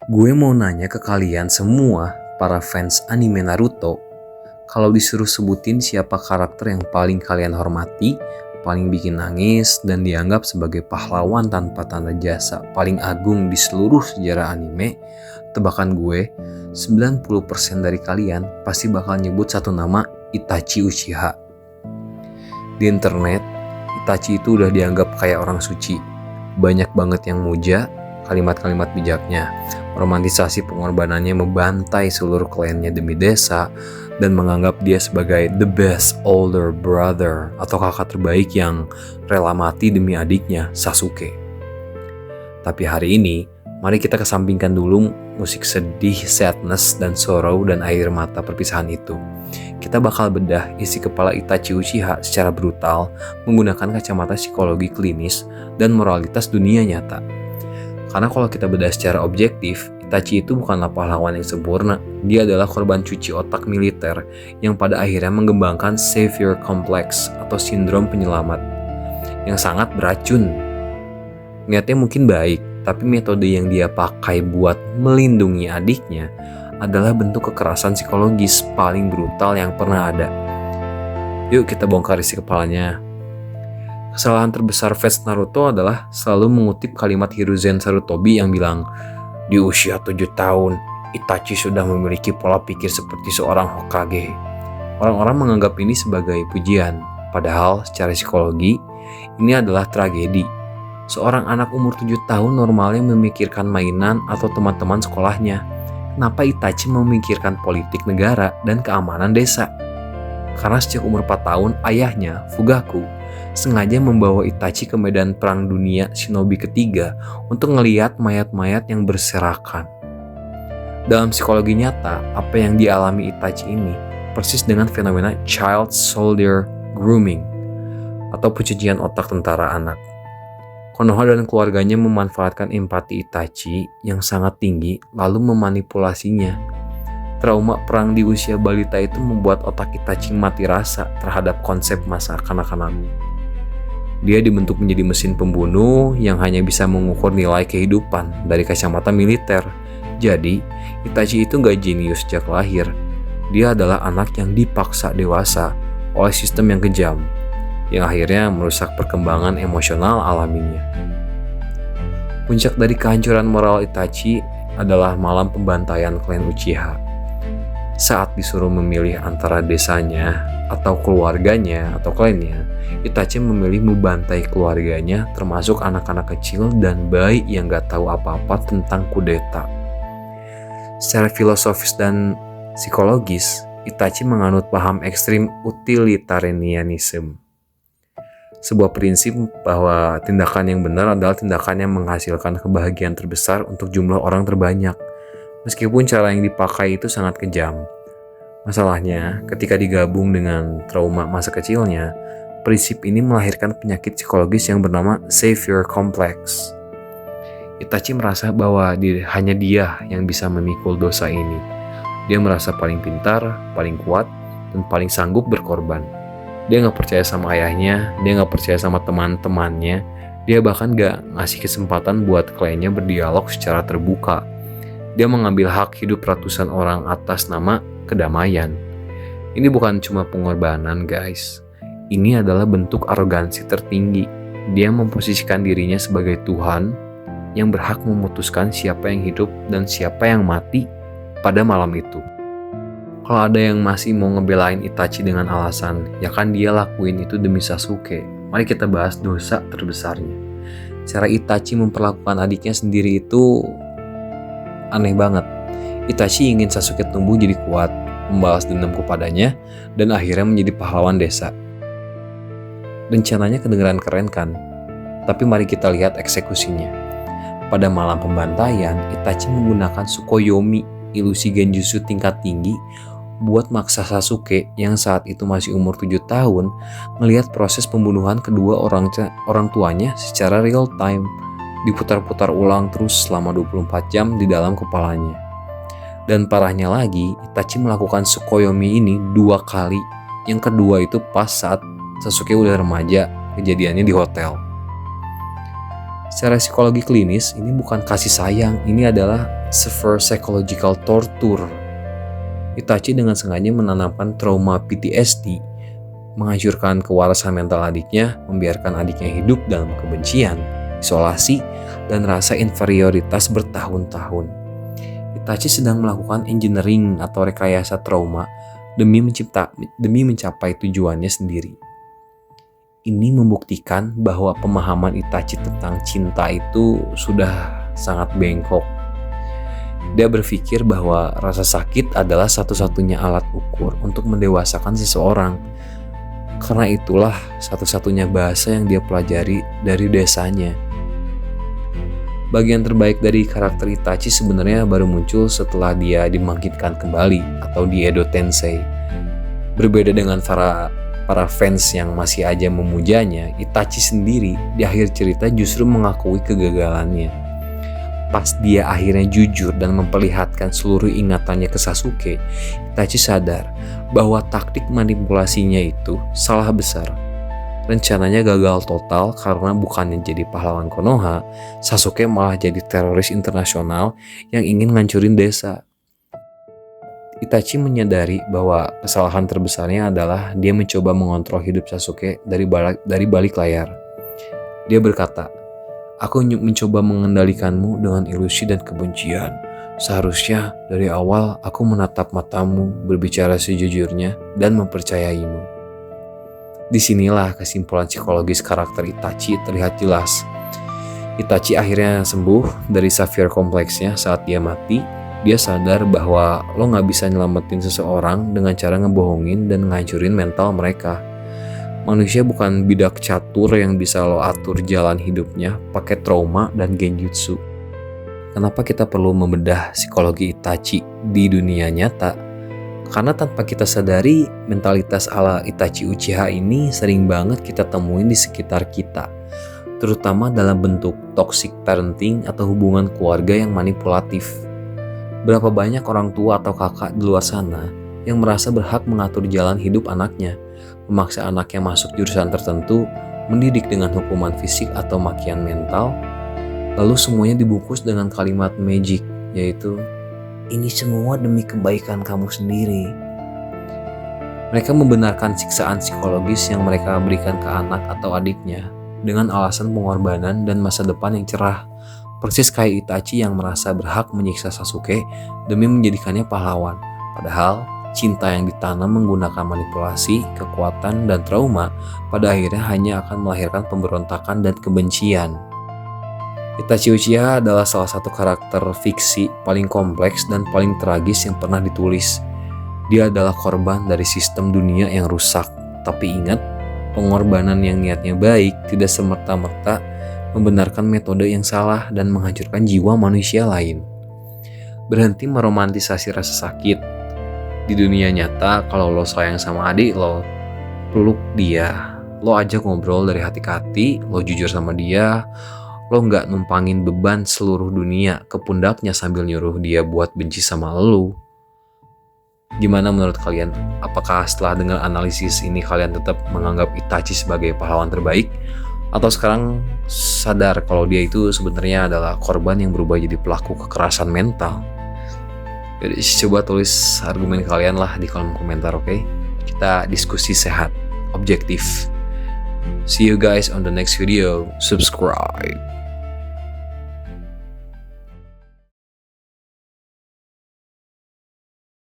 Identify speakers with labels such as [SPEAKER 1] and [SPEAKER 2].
[SPEAKER 1] Gue mau nanya ke kalian semua, para fans anime Naruto, kalau disuruh sebutin siapa karakter yang paling kalian hormati, paling bikin nangis, dan dianggap sebagai pahlawan tanpa tanda jasa paling agung di seluruh sejarah anime, tebakan gue, 90% dari kalian pasti bakal nyebut satu nama, Itachi Uchiha. Di internet, Itachi itu udah dianggap kayak orang suci. Banyak banget yang muja kalimat-kalimat bijaknya, romantisasi pengorbanannya membantai seluruh kliennya demi desa, dan menganggap dia sebagai the best older brother atau kakak terbaik yang rela mati demi adiknya, Sasuke. Tapi hari ini, mari kita kesampingkan dulu musik sedih, sadness, dan sorrow dan air mata perpisahan itu. Kita bakal bedah isi kepala Itachi Uchiha secara brutal menggunakan kacamata psikologi klinis dan moralitas dunia nyata. Karena kalau kita bedah secara objektif, Itachi itu bukanlah pahlawan yang sempurna. Dia adalah korban cuci otak militer yang pada akhirnya mengembangkan savior complex atau sindrom penyelamat yang sangat beracun. Niatnya mungkin baik, tapi metode yang dia pakai buat melindungi adiknya adalah bentuk kekerasan psikologis paling brutal yang pernah ada. Yuk kita bongkar isi kepalanya. Kesalahan terbesar fans Naruto adalah selalu mengutip kalimat Hiruzen Sarutobi yang bilang, di usia 7 tahun, Itachi sudah memiliki pola pikir seperti seorang Hokage. Orang-orang menganggap ini sebagai pujian, padahal secara psikologi, ini adalah tragedi. Seorang anak umur 7 tahun normalnya memikirkan mainan atau teman-teman sekolahnya. Kenapa Itachi memikirkan politik negara dan keamanan desa? Karena sejak umur 4 tahun, ayahnya, Fugaku, sengaja membawa Itachi ke medan perang dunia shinobi ketiga untuk ngeliat mayat-mayat yang berserakan. Dalam psikologi nyata, apa yang dialami Itachi ini persis dengan fenomena child soldier grooming atau pencucian otak tentara anak. Konoha dan keluarganya memanfaatkan empati Itachi yang sangat tinggi lalu memanipulasinya. Trauma perang di usia balita itu membuat otak Itachi mati rasa terhadap konsep masa kanak-kanak. Dia dibentuk menjadi mesin pembunuh yang hanya bisa mengukur nilai kehidupan dari kacamata militer. Jadi, Itachi itu gak jenius sejak lahir. Dia adalah anak yang dipaksa dewasa oleh sistem yang kejam, yang akhirnya merusak perkembangan emosional alaminya. Puncak dari kehancuran moral Itachi adalah malam pembantaian klan Uchiha. Saat disuruh memilih antara desanya atau keluarganya atau klannya, Itachi memilih membantai keluarganya termasuk anak-anak kecil dan bayi yang gak tahu apa-apa tentang kudeta. Secara filosofis dan psikologis, Itachi menganut paham ekstrim utilitarianism. Sebuah prinsip bahwa tindakan yang benar adalah tindakan yang menghasilkan kebahagiaan terbesar untuk jumlah orang terbanyak. Meskipun cara yang dipakai itu sangat kejam. Masalahnya, ketika digabung dengan trauma masa kecilnya, prinsip ini melahirkan penyakit psikologis yang bernama savior complex. Itachi merasa bahwa hanya dia yang bisa memikul dosa ini. Dia merasa paling pintar, paling kuat, dan paling sanggup berkorban. Dia gak percaya sama ayahnya, dia gak percaya sama teman-temannya, dia bahkan gak ngasih kesempatan buat kliennya berdialog secara terbuka. Dia mengambil hak hidup ratusan orang atas nama kedamaian. Ini bukan cuma pengorbanan, guys. Ini adalah bentuk arogansi tertinggi. Dia memposisikan dirinya sebagai Tuhan yang berhak memutuskan siapa yang hidup dan siapa yang mati pada malam itu. Kalau ada yang masih mau ngebelain Itachi dengan alasan, ya kan dia lakuin itu demi Sasuke. Mari kita bahas dosa terbesarnya. Cara Itachi memperlakukan adiknya sendiri itu aneh banget. Itachi ingin Sasuke tumbuh jadi kuat, membalas dendam kepadanya, dan akhirnya menjadi pahlawan desa. Rencananya kedengeran keren kan? Tapi mari kita lihat eksekusinya. Pada malam pembantaian, Itachi menggunakan Tsukuyomi, ilusi genjutsu tingkat tinggi, buat maksa Sasuke yang saat itu masih umur 7 tahun melihat proses pembunuhan kedua orang tuanya secara real time, diputar-putar ulang terus selama 24 jam di dalam kepalanya. Dan parahnya lagi, Itachi melakukan Tsukuyomi ini 2 kali. Yang kedua itu pas saat Sasuke udah remaja, kejadiannya di hotel. Secara psikologi klinis, ini bukan kasih sayang, ini adalah severe psychological torture. Itachi dengan sengaja menanamkan trauma PTSD, menghancurkan kewarasan mental adiknya, membiarkan adiknya hidup dalam kebencian, isolasi, dan rasa inferioritas bertahun-tahun. Itachi sedang melakukan engineering atau rekayasa trauma demi mencapai tujuannya sendiri. Ini membuktikan bahwa pemahaman Itachi tentang cinta itu sudah sangat bengkok. Dia berpikir bahwa rasa sakit adalah satu-satunya alat ukur untuk mendewasakan seseorang. Karena itulah satu-satunya bahasa yang dia pelajari dari desanya. Bagian terbaik dari karakter Itachi sebenarnya baru muncul setelah dia dibangkitkan kembali atau di Edo Tensei. Berbeda dengan para fans yang masih aja memujanya, Itachi sendiri di akhir cerita justru mengakui kegagalannya. Pas dia akhirnya jujur dan memperlihatkan seluruh ingatannya ke Sasuke, Itachi sadar bahwa taktik manipulasinya itu salah besar. Rencananya gagal total karena bukannya jadi pahlawan Konoha, Sasuke malah jadi teroris internasional yang ingin ngancurin desa. Itachi menyadari bahwa kesalahan terbesarnya adalah dia mencoba mengontrol hidup Sasuke dari balik layar. Dia berkata, "Aku mencoba mengendalikanmu dengan ilusi dan kebencian. Seharusnya dari awal aku menatap matamu, berbicara sejujurnya, dan mempercayaimu." Disinilah kesimpulan psikologis karakter Itachi terlihat jelas. Itachi akhirnya sembuh dari Sapphire kompleksnya saat dia mati. Dia sadar bahwa lo gak bisa nyelamatin seseorang dengan cara ngebohongin dan ngancurin mental mereka. Manusia bukan bidak catur yang bisa lo atur jalan hidupnya pakai trauma dan genjutsu. Kenapa kita perlu membedah psikologi Itachi di dunia nyata? Karena tanpa kita sadari, mentalitas ala Itachi Uchiha ini sering banget kita temuin di sekitar kita. Terutama dalam bentuk toxic parenting atau hubungan keluarga yang manipulatif. Berapa banyak orang tua atau kakak di luar sana yang merasa berhak mengatur jalan hidup anaknya, memaksa anaknya masuk jurusan tertentu, mendidik dengan hukuman fisik atau makian mental, lalu semuanya dibungkus dengan kalimat magic, yaitu, "Ini semua demi kebaikan kamu sendiri." Mereka membenarkan siksaan psikologis yang mereka berikan ke anak atau adiknya dengan alasan pengorbanan dan masa depan yang cerah. Persis kayak Itachi yang merasa berhak menyiksa Sasuke demi menjadikannya pahlawan. Padahal cinta yang ditanam menggunakan manipulasi, kekuatan, dan trauma pada akhirnya hanya akan melahirkan pemberontakan dan kebencian. Itachi Uchiha adalah salah satu karakter fiksi paling kompleks dan paling tragis yang pernah ditulis. Dia adalah korban dari sistem dunia yang rusak. Tapi ingat, pengorbanan yang niatnya baik tidak semerta-merta membenarkan metode yang salah dan menghancurkan jiwa manusia lain. Berhenti meromantisasi rasa sakit. Di dunia nyata, kalau lo sayang sama adik lo, peluk dia, lo ajak ngobrol dari hati ke hati, lo jujur sama dia, lo gak numpangin beban seluruh dunia ke pundaknya sambil nyuruh dia buat benci sama lo. Gimana menurut kalian? Apakah setelah dengar analisis ini kalian tetap menganggap Itachi sebagai pahlawan terbaik? Atau sekarang sadar kalau dia itu sebenarnya adalah korban yang berubah jadi pelaku kekerasan mental? Jadi coba tulis argumen kalian lah di kolom komentar, oke? Kita diskusi sehat, objektif. See you guys on the next video. Subscribe.